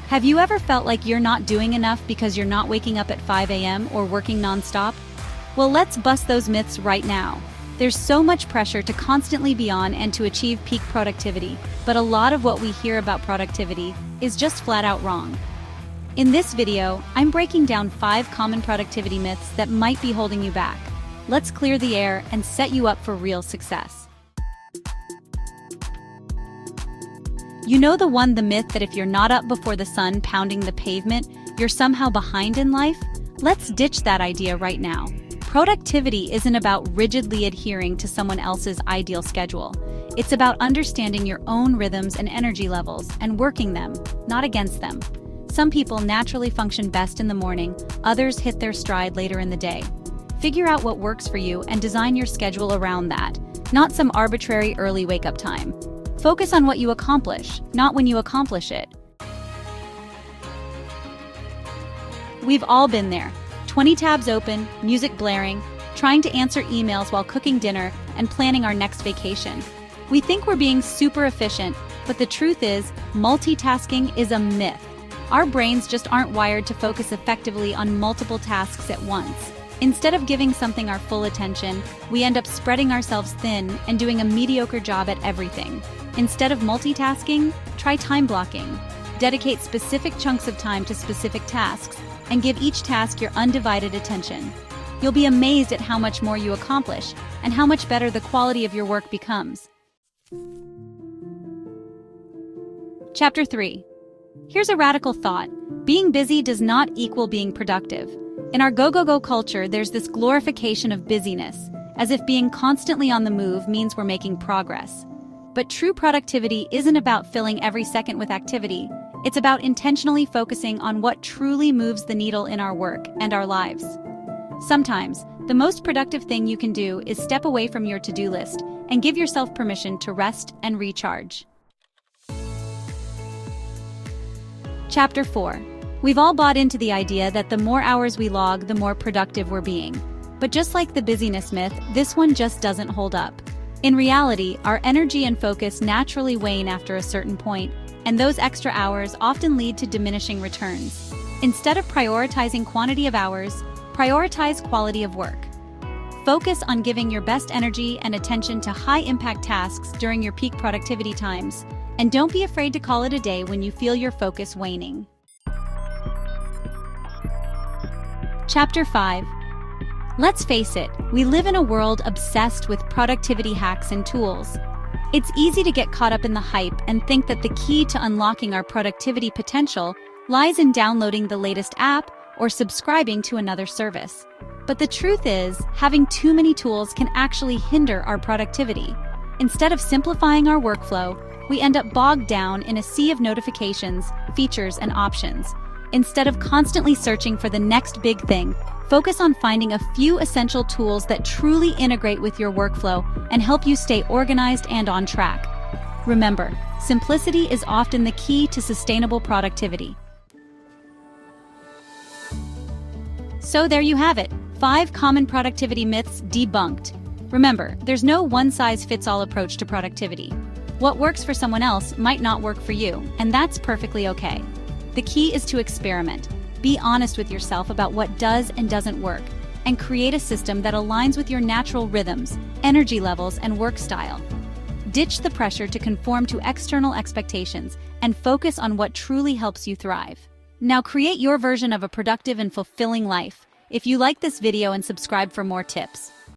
Have you ever felt like you're not doing enough because you're not waking up at 5 a.m. or working nonstop? Well, let's bust those myths right now. There's so much pressure to constantly be on and to achieve peak productivity, but a lot of what we hear about productivity is just flat out wrong. In this video, I'm breaking down 5 common productivity myths that might be holding you back. Let's clear the air and set you up for real success. You know the myth that if you're not up before the sun pounding the pavement, you're somehow behind in life? Let's ditch that idea right now. Productivity isn't about rigidly adhering to someone else's ideal schedule. It's about understanding your own rhythms and energy levels and working them, not against them. Some people naturally function best in the morning, others hit their stride later in the day. Figure out what works for you and design your schedule around that, not some arbitrary early wake-up time. Focus on what you accomplish, not when you accomplish it. We've all been there. 20 tabs open, music blaring, trying to answer emails while cooking dinner and planning our next vacation. We think we're being super efficient, but the truth is, multitasking is a myth. Our brains just aren't wired to focus effectively on multiple tasks at once. Instead of giving something our full attention, we end up spreading ourselves thin and doing a mediocre job at everything. Instead of multitasking, try time blocking. Dedicate specific chunks of time to specific tasks and give each task your undivided attention. You'll be amazed at how much more you accomplish and how much better the quality of your work becomes. Chapter 3. Here's a radical thought. Being busy does not equal being productive. In our go-go-go culture, there's this glorification of busyness, as if being constantly on the move means we're making progress. But true productivity isn't about filling every second with activity. It's about intentionally focusing on what truly moves the needle in our work and our lives. Sometimes, the most productive thing you can do is step away from your to-do list and give yourself permission to rest and recharge. Chapter 4. We've all bought into the idea that the more hours we log, the more productive we're being. But just like the busyness myth, this one just doesn't hold up. In reality, our energy and focus naturally wane after a certain point, and those extra hours often lead to diminishing returns. Instead of prioritizing quantity of hours, prioritize quality of work. Focus on giving your best energy and attention to high-impact tasks during your peak productivity times, and don't be afraid to call it a day when you feel your focus waning. Chapter 5. Let's face it, we live in a world obsessed with productivity hacks and tools. It's easy to get caught up in the hype and think that the key to unlocking our productivity potential lies in downloading the latest app or subscribing to another service. But the truth is, having too many tools can actually hinder our productivity. Instead of simplifying our workflow, we end up bogged down in a sea of notifications, features, and options. Instead of constantly searching for the next big thing, focus on finding a few essential tools that truly integrate with your workflow and help you stay organized and on track. Remember, simplicity is often the key to sustainable productivity. So there you have it, 5 common productivity myths debunked. Remember, there's no one-size-fits-all approach to productivity. What works for someone else might not work for you, and that's perfectly okay. The key is to experiment. Be honest with yourself about what does and doesn't work, and create a system that aligns with your natural rhythms, energy levels, and work style. Ditch the pressure to conform to external expectations and focus on what truly helps you thrive. Now create your version of a productive and fulfilling life. If you like this video and subscribe for more tips.